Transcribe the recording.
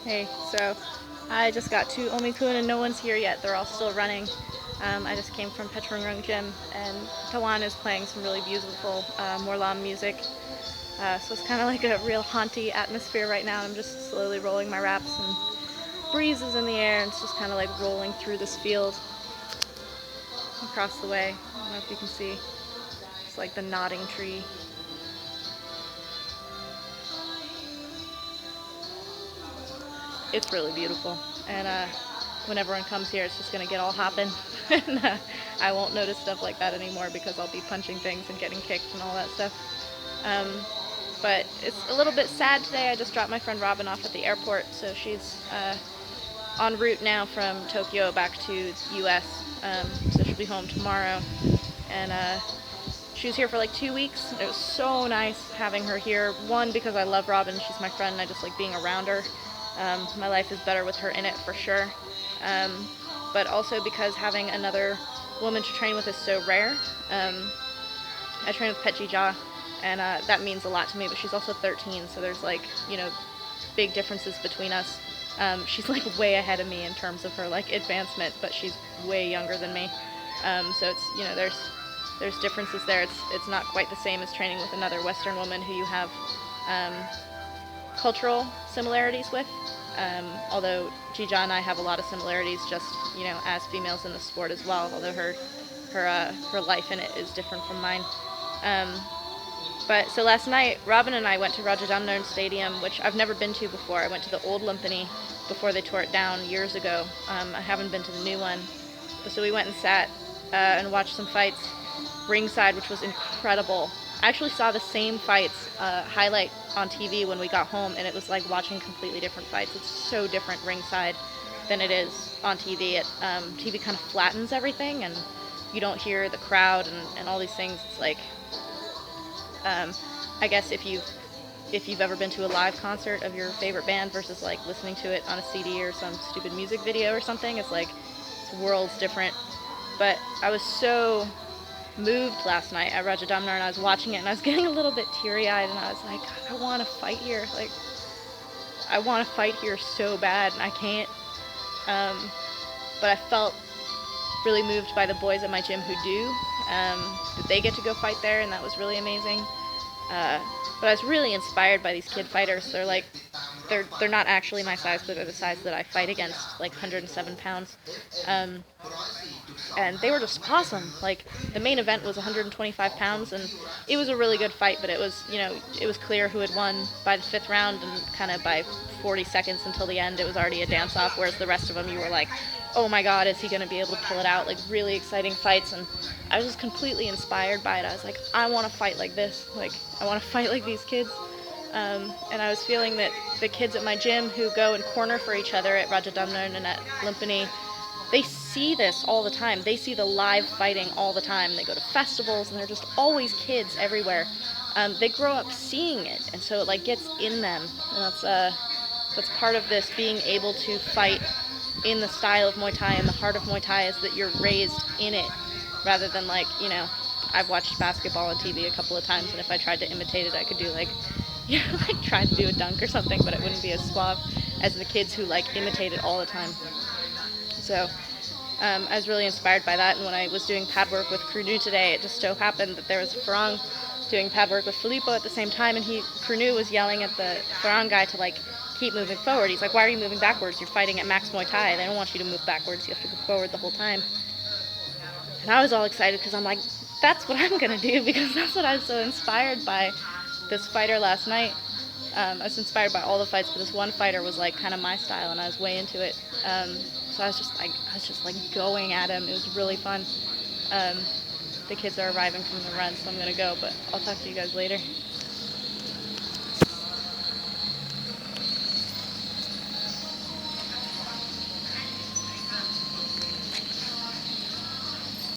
Hey, so I just got to Meekhun and no one's here yet. They're all still running. I just came from Petrungrung Gym and Tawan is playing some really beautiful Morlam music. So it's kind of like a real haunty atmosphere right now. I'm just slowly rolling my wraps and breeze is in the air and it's just kind of like rolling through this field across the way. I don't know if you can see. It's like the nodding tree. It's really beautiful, and when everyone comes here, it's just gonna get all hopping, and I won't notice stuff like that anymore because I'll be punching things and getting kicked and all that stuff. Um, but it's a little bit sad today. I just dropped my friend Robin off at the airport, so she's en route now from Tokyo back to US. So she'll be home tomorrow, and she was here for like 2 weeks. It was so nice having her here. One, because I love Robin, she's my friend, and I just like being around her. My life is better with her in it for sure. But also because having another woman to train with is so rare. I train with Petji Ja, and that means a lot to me, but she's also 13, so there's like, big differences between us. She's like way ahead of me in terms of her like advancement, but she's way younger than me. So it's, there's differences there. It's not quite the same as training with another Western woman who you have cultural similarities with, although Jija and I have a lot of similarities just, as females in the sport as well, although her life in it is different from mine. But so last night, Robin and I went to Rajadamnern Stadium, which I've never been to before. I went to the old Lumpini before they tore it down years ago. I haven't been to the new one. But so we went and sat and watched some fights ringside, which was incredible. I actually saw the same fights highlight on TV when we got home, and it was like watching completely different fights. It's so different ringside than it is on TV. TV kind of flattens everything, and you don't hear the crowd and all these things. It's like, I guess if you've ever been to a live concert of your favorite band versus like listening to it on a CD or some stupid music video or something, it's like it's worlds different. But I was so moved last night at Rajadamnern, and I was watching it and I was getting a little bit teary-eyed, and I was like, I want to fight here. Like, I want to fight here so bad, and I can't. But I felt really moved by the boys at my gym who do. That they get to go fight there, and that was really amazing. But I was really inspired by these kid fighters. They're not actually my size, but they're the size that I fight against, like 107 pounds. And they were just awesome. Like, the main event was 125 pounds, and it was a really good fight, but it was, it was clear who had won by the 5th round, and kind of by 40 seconds until the end, it was already a dance-off, whereas the rest of them, you were like, oh my god, is he going to be able to pull it out? Like, really exciting fights, and I was just completely inspired by it. I was like, I want to fight like this. Like, I want to fight like these kids. And I was feeling that the kids at my gym who go and corner for each other at Rajadamnern and at Lumpini, they see this all the time. They see the live fighting all the time. They go to festivals, and they're just always kids everywhere. They grow up seeing it, and so it like gets in them. And that's part of this, being able to fight in the style of Muay Thai and the heart of Muay Thai, is that you're raised in it, rather than like, I've watched basketball on TV a couple of times, and if I tried to imitate it, I could do like, like try to do a dunk or something, but it wouldn't be as suave as the kids who like imitate it all the time. So I was really inspired by that, and when I was doing pad work with Krunu today, it just so happened that there was a Farang doing pad work with Filippo at the same time, and Krunu was yelling at the Farang guy to like keep moving forward. He's like, why are you moving backwards? You're fighting at max Muay Thai. They don't want you to move backwards. You have to go forward the whole time. And I was all excited because I'm like, that's what I'm going to do, because that's what I was so inspired by this fighter last night. I was inspired by all the fights, but this one fighter was like kind of my style, and I was way into it. So I was just like going at him. It was really fun. The kids are arriving from the run, so I'm gonna go, but I'll talk to you guys later.